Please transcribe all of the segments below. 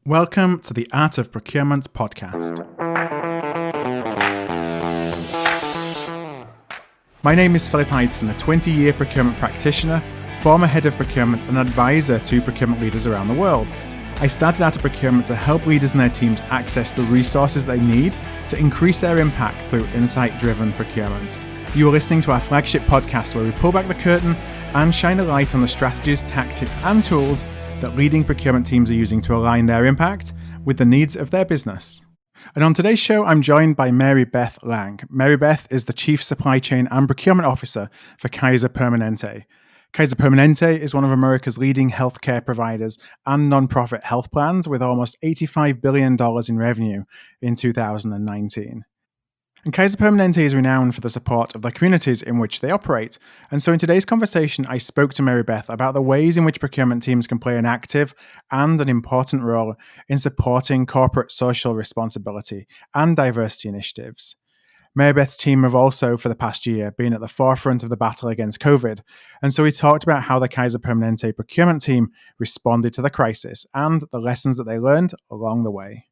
Welcome to the Art of Procurement podcast. My name is Philip Ideson, a 20-year procurement practitioner, former head of procurement and advisor to procurement leaders around the world. I started Art of Procurement to help leaders and their teams access the resources they need to increase their impact through insight-driven procurement. You are listening to our flagship podcast where we pull back the curtain and shine a light on the strategies, tactics and tools that leading procurement teams are using to align their impact with the needs of their business. And on today's show, I'm joined by Mary Beth Lang. Mary Beth is the Chief Supply Chain and Procurement Officer for Kaiser Permanente. Kaiser Permanente is one of America's leading healthcare providers and nonprofit health plans with almost $85 billion in revenue in 2019. And Kaiser Permanente is renowned for the support of the communities in which they operate. And so in today's conversation, I spoke to Mary Beth about the ways in which procurement teams can play an active and an important role in supporting corporate social responsibility and diversity initiatives. Mary Beth's team have also, for the past year, been at the forefront of the battle against COVID. And so we talked about how the Kaiser Permanente procurement team responded to the crisis and the lessons that they learned along the way.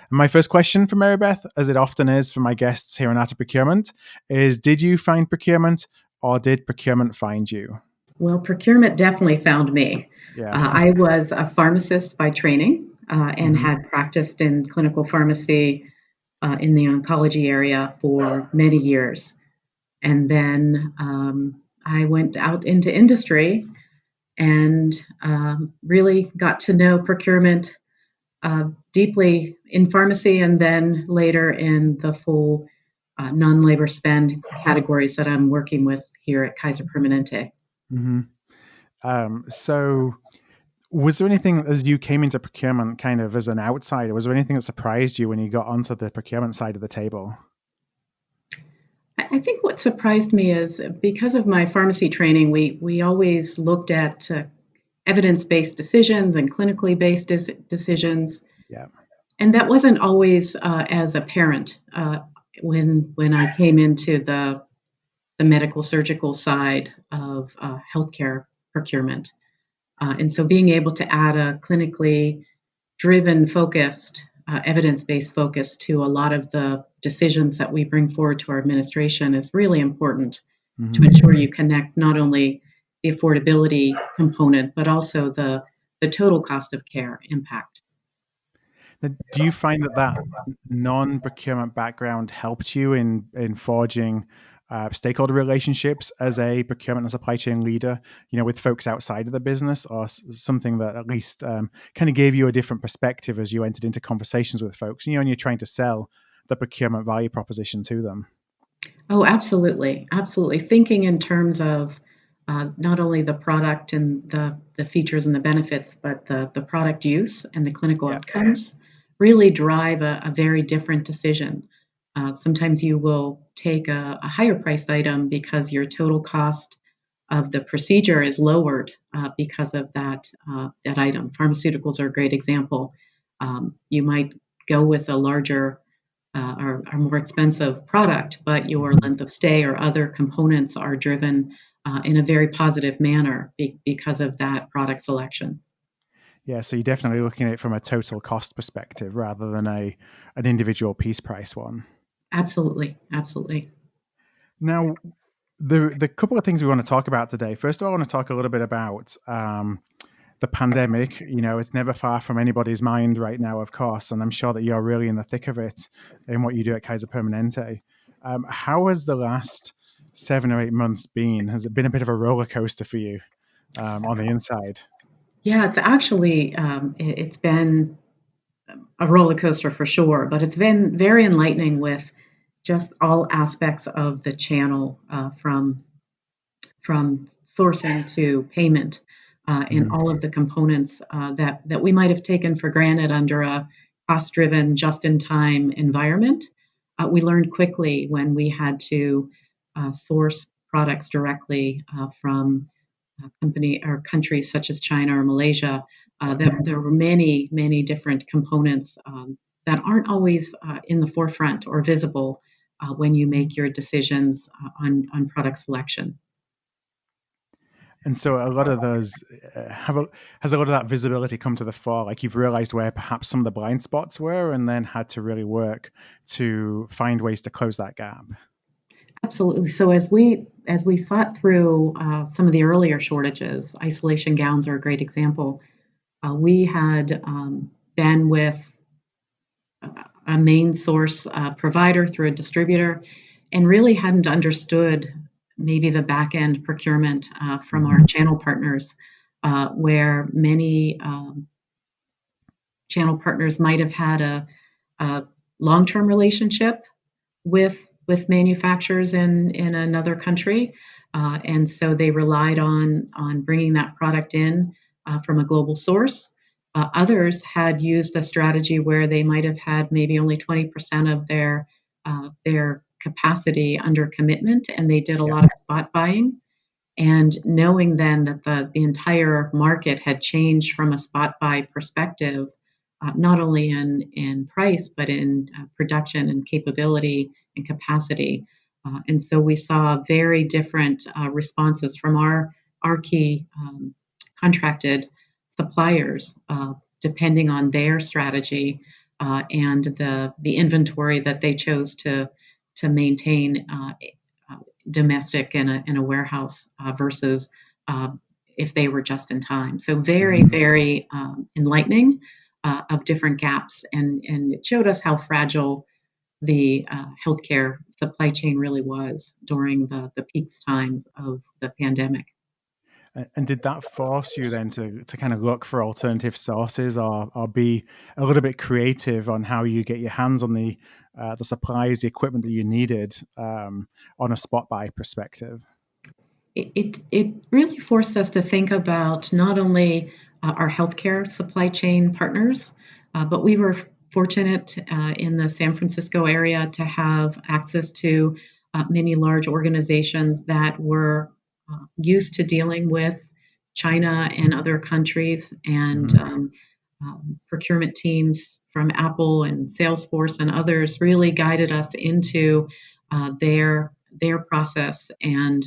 And my first question for Mary Beth, as it often is for my guests here on Art of Procurement, is did you find procurement or did procurement find you? Well, procurement definitely found me. I was a pharmacist by training and had practiced in clinical pharmacy in the oncology area for many years. And then I went out into industry and really got to know procurement deeply in pharmacy and then later in the full non-labor spend categories that I'm working with here at Kaiser Permanente. So was there anything as you came into procurement kind of as an outsider, was there anything that surprised you when you got onto the procurement side of the table? I think what surprised me is because of my pharmacy training, we always looked at evidence-based decisions and clinically based decisions. Yeah. And that wasn't always as apparent when I came into the medical surgical side of healthcare procurement. And so being able to add a clinically driven, focused, evidence-based focus to a lot of the decisions that we bring forward to our administration is really important to ensure you connect not only the affordability component, but also the total cost of care impact. Do you find that non-procurement background helped you in forging stakeholder relationships as a procurement and supply chain leader, with folks outside of the business, or something that at least kind of gave you a different perspective as you entered into conversations with folks, and you're trying to sell the procurement value proposition to them? Oh, absolutely. Absolutely. Thinking in terms of not only the product and the features and the benefits, but the product use and the clinical outcomes really drive a very different decision. Sometimes you will take a higher priced item because your total cost of the procedure is lowered because of that item. Pharmaceuticals are a great example. You might go with a larger or more expensive product, but your length of stay or other components are driven in a very positive manner because of that product selection. Yeah, so you're definitely looking at it from a total cost perspective rather than an individual piece price one. Absolutely. Now, the couple of things we want to talk about today. First of all, I want to talk a little bit about the pandemic. It's never far from anybody's mind right now, of course, and I'm sure that you're really in the thick of it in what you do at Kaiser Permanente. How has the last 7 or 8 months been? Has it been a bit of a roller coaster for you on the inside? Yeah, it's actually, it's been a roller coaster for sure, but it's been very enlightening with just all aspects of the channel from sourcing to payment and all of the components that we might have taken for granted under a cost-driven, just-in-time environment. We learned quickly when we had to source products directly from countries such as China or Malaysia, that there were many, many different components that aren't always in the forefront or visible when you make your decisions on product selection. And so a lot of those has a lot of that visibility come to the fore? Like you've realized where perhaps some of the blind spots were, and then had to really work to find ways to close that gap. Absolutely. So as we thought through some of the earlier shortages, isolation gowns are a great example. We had been with a main source provider through a distributor, and really hadn't understood maybe the back end procurement from our channel partners, where many channel partners might have had a long-term relationship with manufacturers in another country, and so they relied on bringing that product in from a global source. Others had used a strategy where they might have had maybe only 20% of their capacity under commitment, and they did a lot of spot buying. And knowing then that the entire market had changed from a spot buy perspective, not only in price, but in production and capability and capacity. And so we saw very different responses from our key contracted suppliers, depending on their strategy and the inventory that they chose to maintain domestic in a warehouse versus if they were just in time. So very, very enlightening of different gaps, and it showed us how fragile the healthcare supply chain really was during the peak times of the pandemic. And did that force you then to kind of look for alternative sources, or be a little bit creative on how you get your hands on the supplies, the equipment that you needed on a spot buy perspective? It really forced us to think about not only our healthcare supply chain partners, but we were fortunate in the San Francisco area to have access to many large organizations that were used to dealing with China and other countries, and procurement teams from Apple and Salesforce and others really guided us into their process, and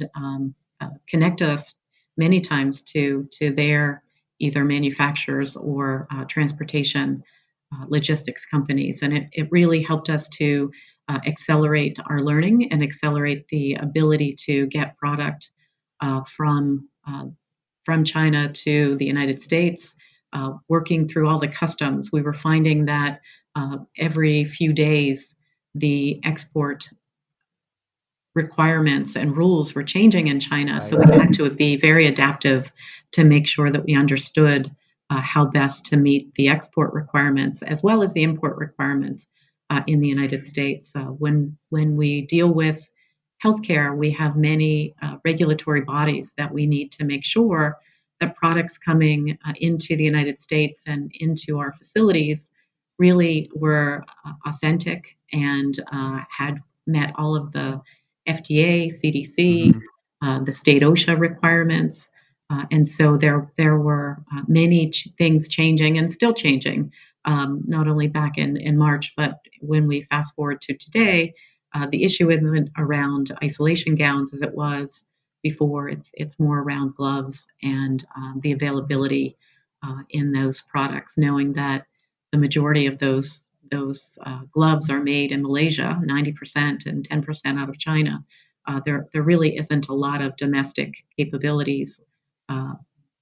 connected us many times to their either manufacturers or transportation logistics companies. And it really helped us to accelerate our learning and accelerate the ability to get product from China to the United States. Working through all the customs, we were finding that every few days the export requirements and rules were changing in China. So we had to be very adaptive to make sure that we understood how best to meet the export requirements as well as the import requirements in the United States. When we deal with healthcare, we have many regulatory bodies that we need to make sure that products coming into the United States and into our facilities really were authentic and had met all of the FDA, CDC, the state OSHA requirements. And so there were many things changing and still changing, not only back in March, but when we fast forward to today, the issue isn't around isolation gowns as it was before. It's more around gloves and the availability in those products, knowing that the majority of those gloves are made in Malaysia, 90%, and 10% out of China. There really isn't a lot of domestic capabilities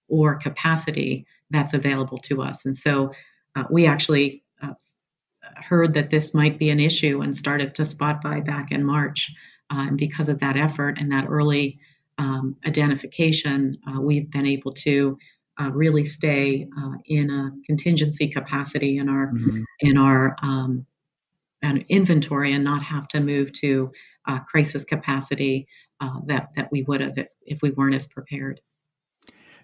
or capacity that's available to us. And so we actually heard that this might be an issue and started to spot buy back in March. And because of that effort and that early identification, we've been able to really stay in a contingency capacity in our inventory, and not have to move to crisis capacity that we would have if we weren't as prepared.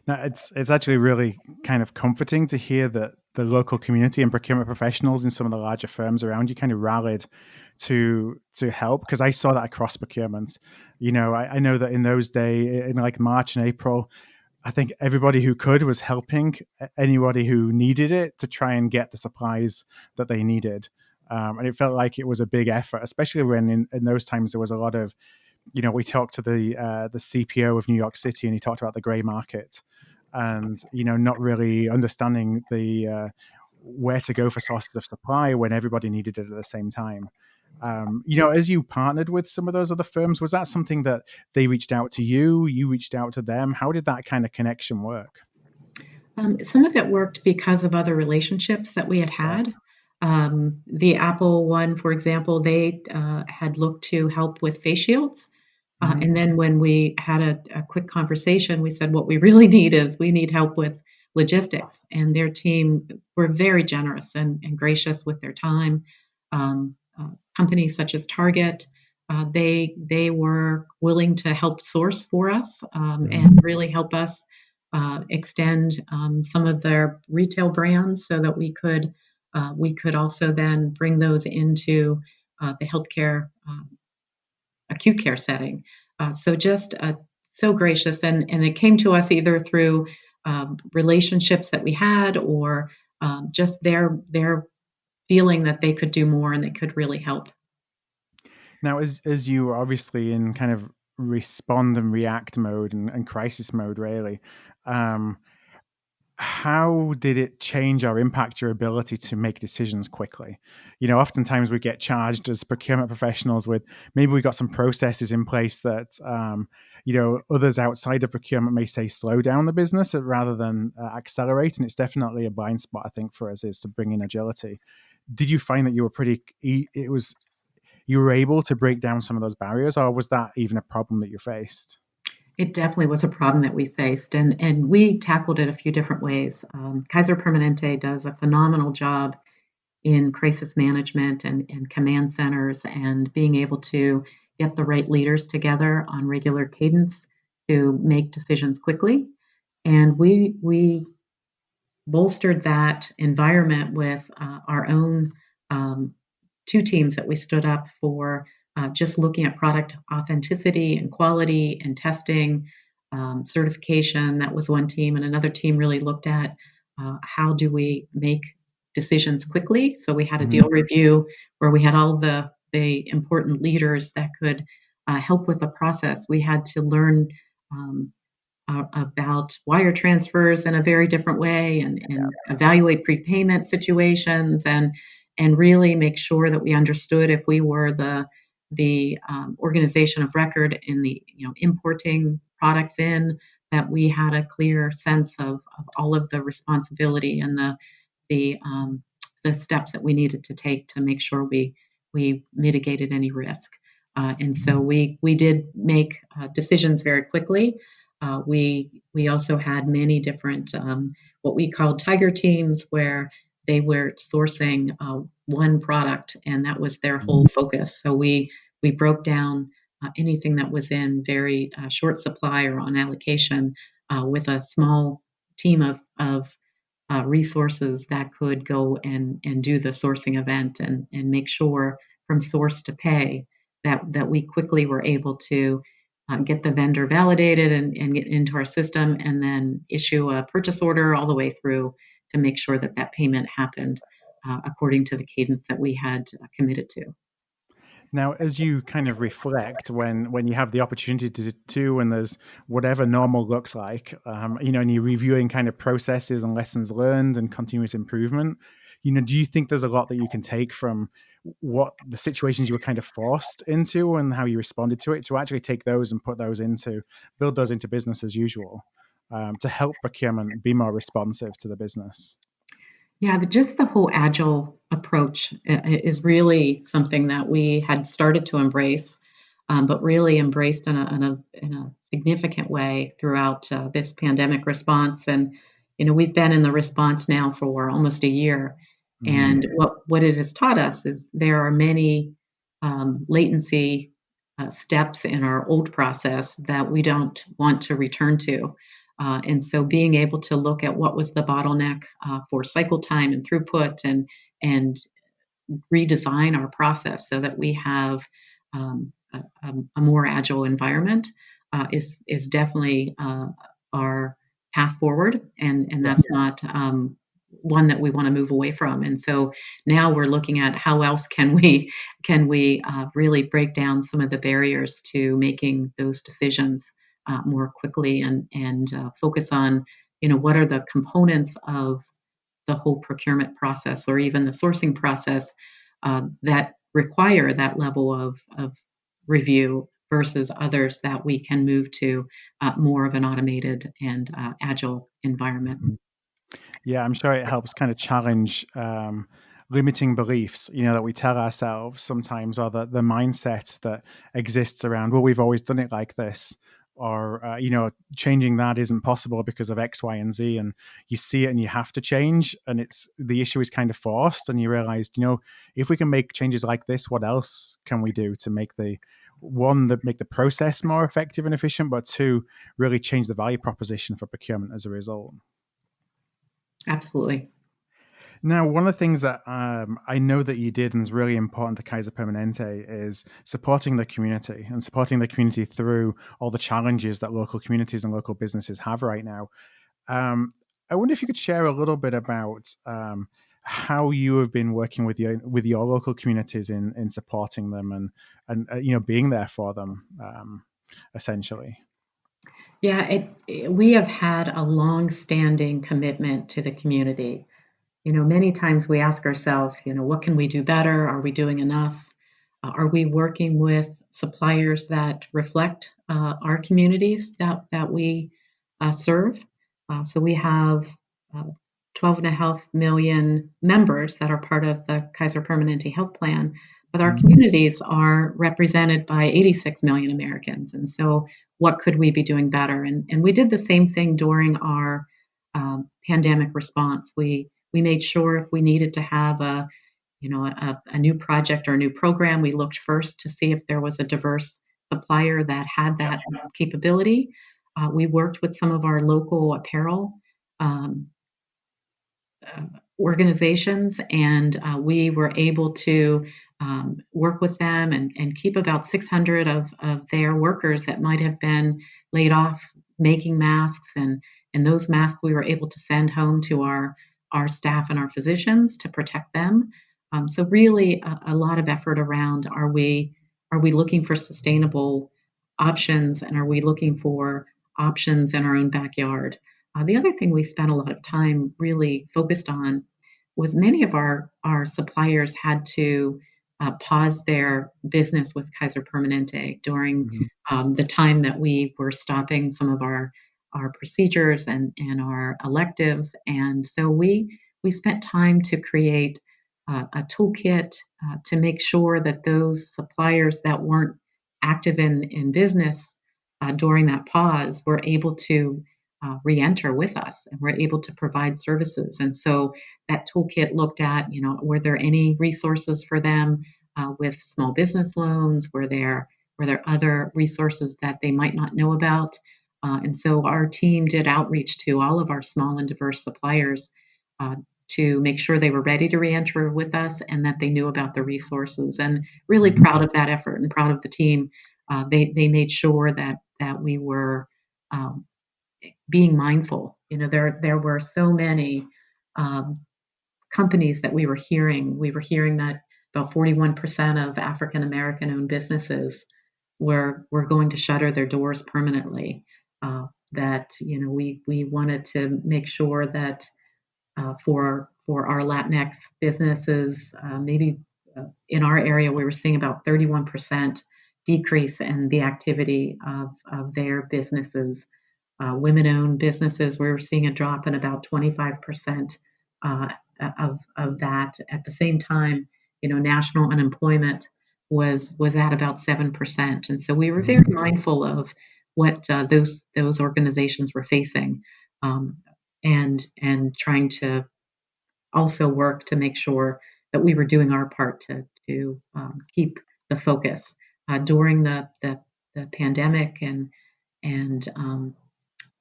Now, it's actually really kind of comforting to hear that the local community and procurement professionals in some of the larger firms around you kind of rallied to help, because I saw that across procurement. I know that in those days, in like March and April, I think everybody who could was helping anybody who needed it to try and get the supplies that they needed. And it felt like it was a big effort, especially when in those times there was a lot of we talked to the CPO of New York City, and he talked about the gray market, and not really understanding the where to go for sources of supply when everybody needed it at the same time. As you partnered with some of those other firms, was that something that they reached out to you? You reached out to them? How did that kind of connection work? Some of it worked because of other relationships that we had. The Apple one, for example, they had looked to help with face shields. And then when we had a quick conversation, we said, what we really need is we need help with logistics. And their team were very generous and gracious with their time. Companies such as Target, they were willing to help source for us and really help us extend some of their retail brands so that we could also then bring those into the healthcare acute care setting. So just so gracious, and it came to us either through relationships that we had or just their feeling that they could do more and they could really help. Now, as you were obviously in kind of respond and react mode and crisis mode, really, how did it change or impact your ability to make decisions quickly? Oftentimes we get charged as procurement professionals with maybe we got some processes in place that, others outside of procurement may say slow down the business rather than accelerate. And it's definitely a blind spot, I think, for us is to bring in agility. Did you find that you were able to break down some of those barriers, or was that even a problem that you faced? It definitely was a problem that we faced, and we tackled it a few different ways. Kaiser Permanente does a phenomenal job in crisis management and command centers and being able to get the right leaders together on regular cadence to make decisions quickly. And we bolstered that environment with our own two teams that we stood up for just looking at product authenticity and quality and testing, certification. That was one team, and another team really looked at how do we make decisions quickly. So we had a deal review where we had all the important leaders that could help with the process. We had to learn about wire transfers in a very different way and evaluate prepayment situations and really make sure that we understood if we were the organization of record in the importing products in, that we had a clear sense of all of the responsibility and the steps that we needed to take to make sure we mitigated any risk. And so we did make decisions very quickly. We also had many different what we called tiger teams, where they were sourcing one product, and that was their whole focus. So we broke down anything that was in very short supply or on allocation with a small team of resources that could go and do the sourcing event and make sure from source to pay that we quickly were able to get the vendor validated and get into our system, and then issue a purchase order all the way through to make sure that payment happened according to the cadence that we had committed to. Now, as you kind of reflect when you have the opportunity to and there's whatever normal looks like, and you're reviewing kind of processes and lessons learned and continuous improvement, do you think there's a lot that you can take from what the situations you were kind of forced into and how you responded to it to actually take those and build those into business as usual, to help procurement be more responsive to the business? Yeah, just the whole agile approach is really something that we had started to embrace, but really embraced in a significant way throughout this pandemic response. And we've been in the response now for almost a year, and what it has taught us is there are many latency steps in our old process that we don't want to return to. And so being able to look at what was the bottleneck for cycle time and throughput and redesign our process so that we have a more agile environment is definitely our path forward. And that's not one that we want to move away from. And so now we're looking at how else can we really break down some of the barriers to making those decisions more quickly, and focus on, what are the components of the whole procurement process, or even the sourcing process, that require that level of review versus others that we can move to more of an automated and agile environment. Yeah, I'm sure it helps kind of challenge limiting beliefs, that we tell ourselves sometimes, or the mindset that exists around, well, we've always done it like this, or, changing that isn't possible because of X, Y, and Z. And you see it and you have to change, and the issue is kind of forced. And you realize, if we can make changes like this, what else can we do to make make the process more effective and efficient, but two, really change the value proposition for procurement as a result. Absolutely. Now, one of the things that I know that you did and is really important to Kaiser Permanente is supporting the community, and supporting the community through all the challenges that local communities and local businesses have right now. I wonder if you could share a little bit about how you have been working with your local communities in supporting them and being there for them, essentially. Yeah, we have had a long-standing commitment to the community. Many times we ask ourselves, what can we do better? Are we doing enough? Are we working with suppliers that reflect our communities that we serve? So we have 12.5 million members that are part of the Kaiser Permanente Health Plan, but our communities are represented by 86 million Americans. And so, what could we be doing better? And we did the same thing during our pandemic response. We made sure if we needed to have a new project or a new program, we looked first to see if there was a diverse supplier that had that capability. We worked with some of our local apparel um, uh, organizations, and we were able to work with them and keep about 600 of their workers that might have been laid off making masks, and those masks we were able to send home to our staff and our physicians to protect them. So really a lot of effort around, are we looking for sustainable options, and are we looking for options in our own backyard? The other thing we spent a lot of time really focused on was many of our suppliers had to pause their business with Kaiser Permanente during the time that we were stopping some of our procedures and our electives. And so we spent time to create a toolkit to make sure that those suppliers that weren't active in business during that pause were able to re-enter with us, and we're able to provide services. And so that toolkit looked at, were there any resources for them with small business loans? Were there other resources that they might not know about? And so our team did outreach to all of our small and diverse suppliers to make sure they were ready to re-enter with us, and that they knew about the resources. And really proud of that effort and proud of the team. They made sure that we were being mindful. There were so many um, companies that we were hearing. We were hearing that about 41% of African American owned businesses were going to shutter their doors permanently. That we wanted to make sure that for our Latinx businesses, maybe in our area, we were seeing about 31% decrease in the activity of their businesses. Women-owned businesses, we were seeing a drop in about 25% of that. At the same time, national unemployment was at about 7%, and so we were very mindful of what those organizations were facing, and trying to also work to make sure that we were doing our part to keep the focus during the pandemic and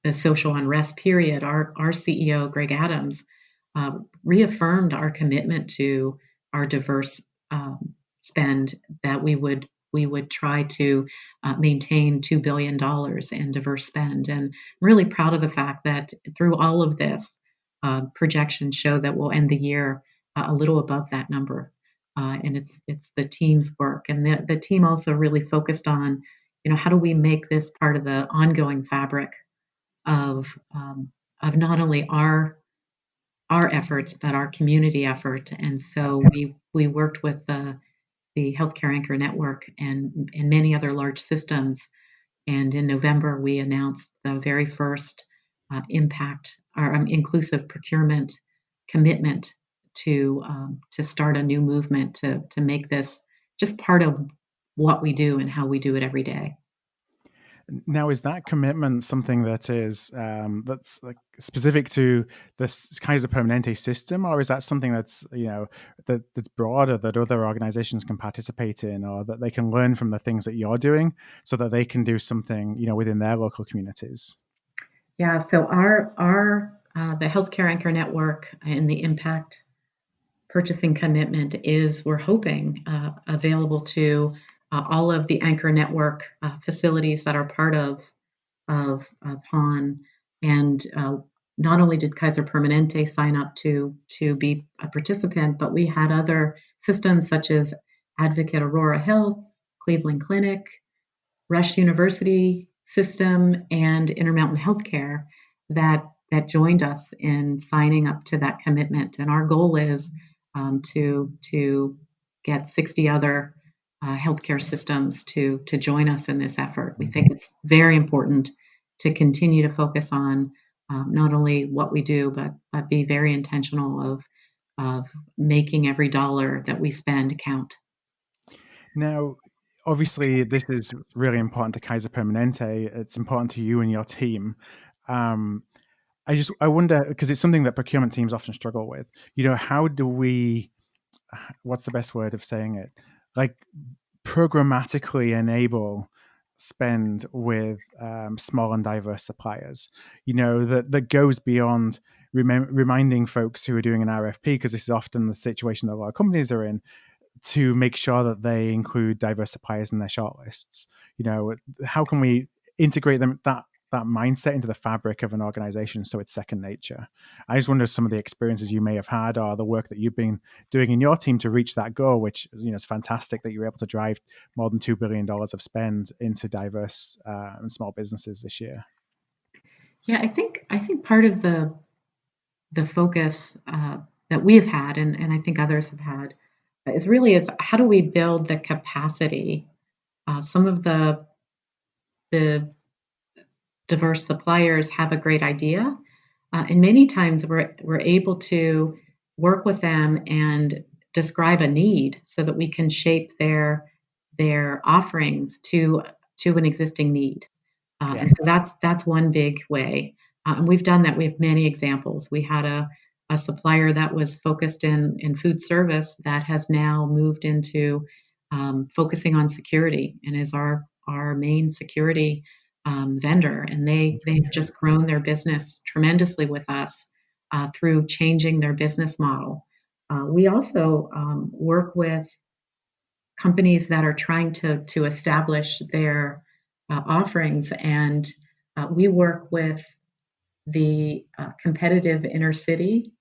the social unrest period. Our CEO Greg Adams reaffirmed our commitment to our diverse spend, that we would try to maintain $2 billion in diverse spend. And I'm really proud of the fact that through all of this, projections show that we'll end the year a little above that number. And it's the team's work, and the team also really focused on, how do we make this part of the ongoing fabric of not only our efforts but our community effort. And so we worked with the Healthcare Anchor Network and many other large systems. And in November, we announced the very first impact or inclusive procurement commitment to start a new movement to make this just part of what we do and how we do it every day. Now, is that commitment something that is that's like specific to this Kaiser Permanente system, or is that something that's that's broader that other organizations can participate in, or that they can learn from the things that you're doing, so that they can do something within their local communities? Yeah. So our the Healthcare Anchor Network and the impact purchasing commitment is, we're hoping, available to all of the Anchor Network facilities that are part of HAN. And not only did Kaiser Permanente sign up to be a participant, but we had other systems such as Advocate Aurora Health, Cleveland Clinic, Rush University System, and Intermountain Healthcare that joined us in signing up to that commitment. And our goal is to get 60 other healthcare systems to join us in this effort. We think it's very important to continue to focus on not only what we do, but be very intentional of making every dollar that we spend count. Now, obviously, this is really important to Kaiser Permanente. It's important to you and your team. I wonder, because it's something that procurement teams often struggle with. How do we? What's the best word of saying it? Like, programmatically enable spend with small and diverse suppliers. That goes beyond reminding folks who are doing an RFP, because this is often the situation that a lot of companies are in, to make sure that they include diverse suppliers in their shortlists. How can we integrate that mindset into the fabric of an organization so it's second nature? I just wonder some of the experiences you may have had, or the work that you've been doing in your team to reach that goal, which is fantastic that you're able to drive more than $2 billion of spend into diverse and small businesses this year. Yeah, I think part of the focus that we have had, and I think others have had, is how do we build the capacity? Some of the diverse suppliers have a great idea, and many times we're able to work with them and describe a need so that we can shape their offerings to an existing need. And so that's one big way. And we've done that. We have many examples. We had a supplier that was focused in food service that has now moved into focusing on security and is our main security vendor. And they've just grown their business tremendously with us through changing their business model. We also work with companies that are trying to establish their offerings, and we work with the competitive inner city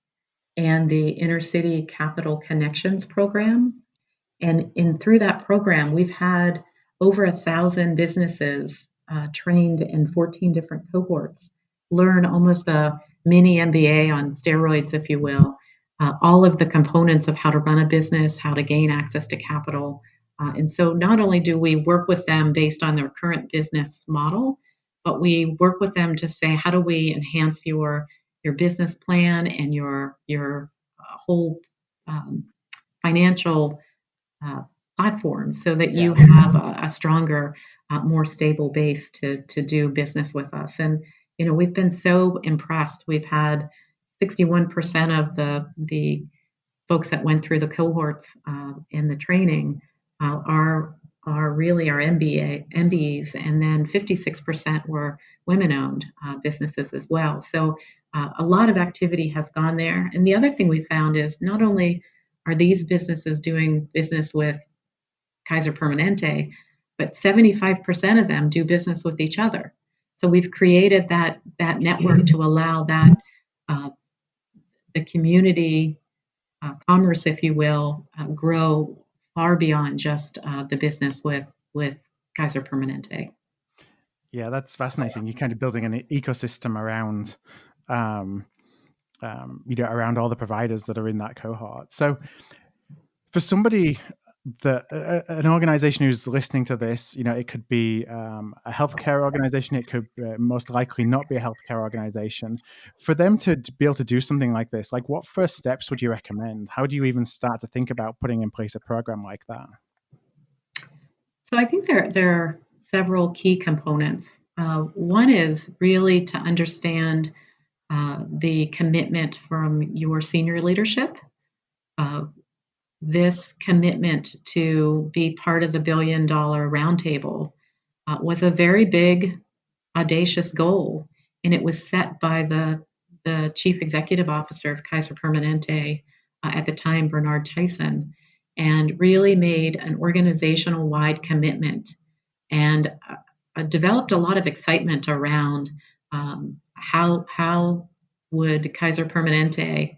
and the inner city capital connections program. And through that program, we've had over 1,000 businesses trained in 14 different cohorts learn almost a mini MBA on steroids, if you will, all of the components of how to run a business, how to gain access to capital. And so not only do we work with them based on their current business model, but we work with them to say, how do we enhance your business plan and your whole financial platform so that you have a stronger, more stable base to do business with us. And we've been so impressed. We've had 61% of the folks that went through the cohorts in the training are really our MBEs, and then 56% were women-owned businesses as well. So a lot of activity has gone there. And the other thing we found is not only are these businesses doing business with Kaiser Permanente, but 75% of them do business with each other. So we've created that network to allow the community commerce, if you will, grow far beyond just the business with Kaiser Permanente. Yeah, that's fascinating. You're kind of building an ecosystem around, around all the providers that are in that cohort. So, for somebody that an organization who's listening to this, it could be a healthcare organization. It could most likely not be a healthcare organization. For them to be able to do something like this, like what first steps would you recommend? How do you even start to think about putting in place a program like that? So I think there are several key components. One is really to understand the commitment from your senior leadership. Uh, this commitment to be part of the $1 billion roundtable was a very big, audacious goal, and it was set by the chief executive officer of Kaiser Permanente at the time, Bernard Tyson, and really made an organizational wide commitment and developed a lot of excitement around how would Kaiser Permanente,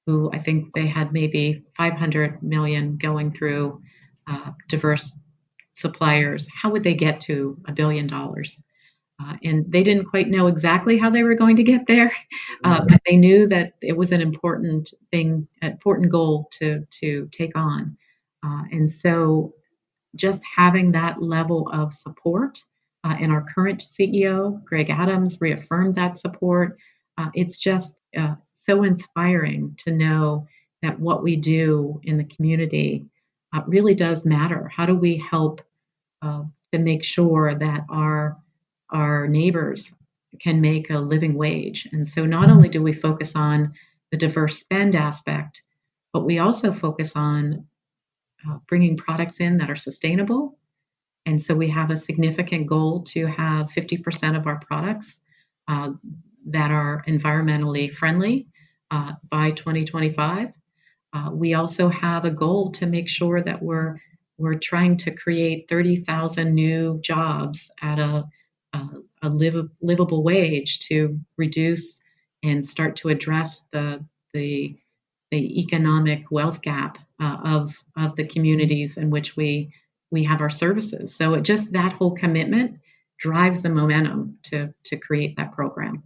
who I think they had maybe 500 million going through diverse suppliers, how would they get to $1 billion? And they didn't quite know exactly how they were going to get there, but they knew that it was an important thing, important goal to take on. And so just having that level of support, and our current CEO, Greg Adams, reaffirmed that support. It's just so inspiring to know that what we do in the community really does matter. How do we help to make sure that our neighbors can make a living wage? And so not only do we focus on the diverse spend aspect, but we also focus on bringing products in that are sustainable. And so we have a significant goal to have 50% of our products uh, that are environmentally friendly by 2025. We also have a goal to make sure that we're trying to create 30,000 new jobs at a livable wage to reduce and start to address the the economic wealth gap of the communities in which we have our services. So it just that whole commitment drives the momentum to create that program.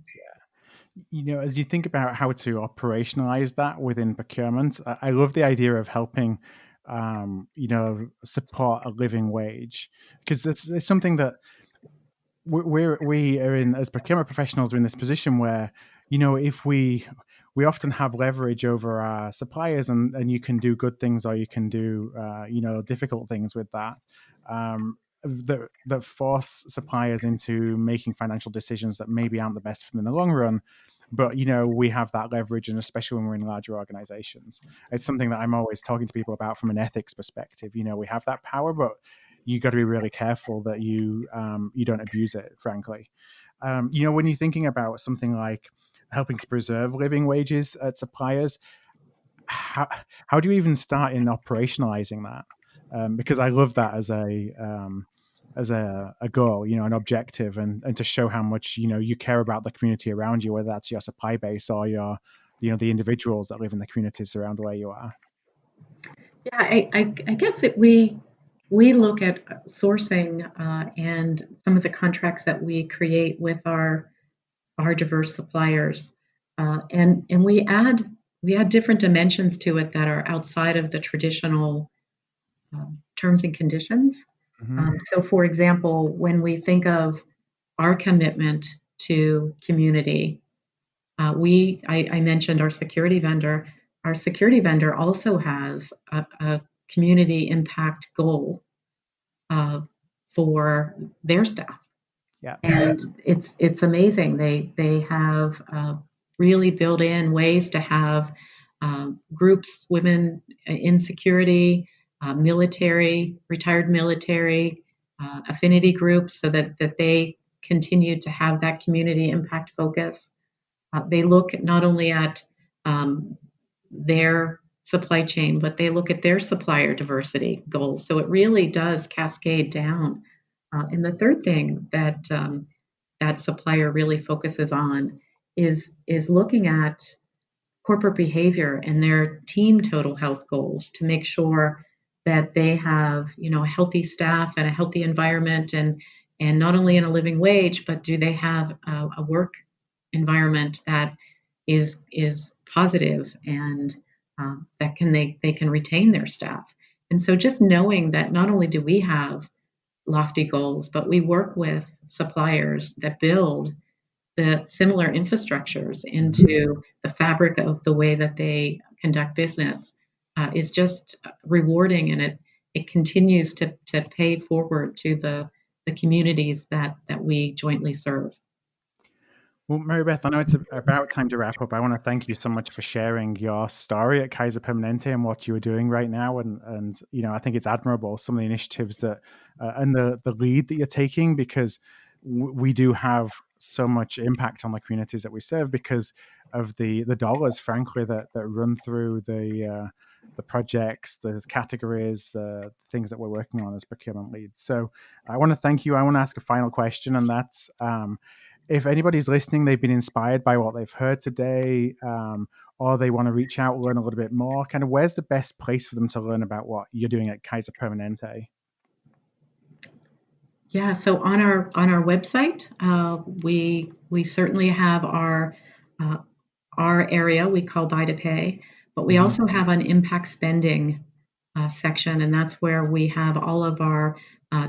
As you think about how to operationalize that within procurement, I love the idea of helping, support a living wage, because it's something that we are in as procurement professionals. We're in this position where, if we often have leverage over our suppliers, and you can do good things or you can do, difficult things with that. That force suppliers into making financial decisions that maybe aren't the best for them in the long run. But we have that leverage, and especially when we're in larger organizations, it's something that I'm always talking to people about from an ethics perspective. We have that power, but you got to be really careful that you don't abuse it, frankly. When you're thinking about something like helping to preserve living wages at suppliers, how do you even start in operationalizing that? Because I love that as a goal, an objective, and to show how much you care about the community around you, whether that's your supply base or your the individuals that live in the communities around where you are. Yeah, I guess we look at sourcing and some of the contracts that we create with our diverse suppliers, and we add different dimensions to it that are outside of the traditional terms and conditions. So, for example, when we think of our commitment to community, I mentioned our security vendor. Our security vendor also has a community impact goal for their staff. Yeah. And it's amazing. They have really built in ways to have groups, women in security, military, retired military, affinity groups, so that they continue to have that community impact focus. They look not only at their supply chain, but they look at their supplier diversity goals. So it really does cascade down. And the third thing that supplier really focuses on is looking at corporate behavior and their team total health goals to make sure that they have, a healthy staff and a healthy environment, and not only in a living wage, but do they have a work environment that is positive, and that they can retain their staff. And so just knowing that not only do we have lofty goals, but we work with suppliers that build the similar infrastructures into the fabric of the way that they conduct business is just rewarding, and it continues to pay forward to the communities that we jointly serve. Well, Mary Beth, I know it's about time to wrap up. I want to thank you so much for sharing your story at Kaiser Permanente and what you are doing right now. And I think it's admirable, some of the initiatives that and the lead that you're taking, because we do have so much impact on the communities that we serve because of the dollars, frankly, that run through the projects, the categories, things that we're working on as procurement leads. So I want to thank you. I want to ask a final question, and that's if anybody's listening, they've been inspired by what they've heard today, or they want to reach out, learn a little bit more, kind of where's the best place for them to learn about what you're doing at Kaiser Permanente? Yeah, so on our website, we certainly have our area we call Buy to Pay, but we also have an impact spending section, and that's where we have all of our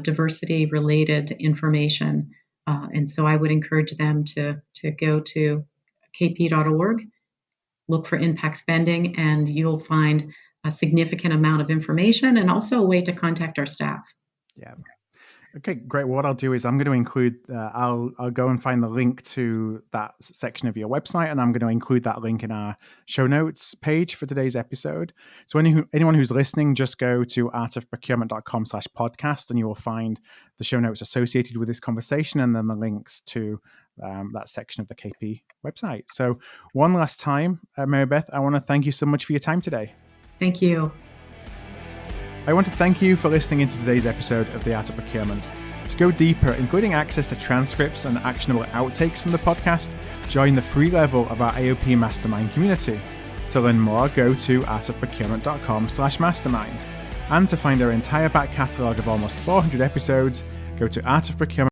diversity related information. And so I would encourage them to go to kp.org, look for impact spending, and you'll find a significant amount of information and also a way to contact our staff. Yeah. Okay, great. What I'll do is I'm going to include, I'll go and find the link to that section of your website, and I'm going to include that link in our show notes page for today's episode. So anyone who's listening, just go to artofprocurement.com/podcast, and you will find the show notes associated with this conversation, and then the links to that section of the KP website. So one last time, Mary Beth, I want to thank you so much for your time today. Thank you. I want to thank you for listening into today's episode of The Art of Procurement. To go deeper, including access to transcripts and actionable outtakes from the podcast, join the free level of our AOP Mastermind community. To learn more, go to artofprocurement.com/mastermind. And to find our entire back catalogue of almost 400 episodes, go to artofprocurement.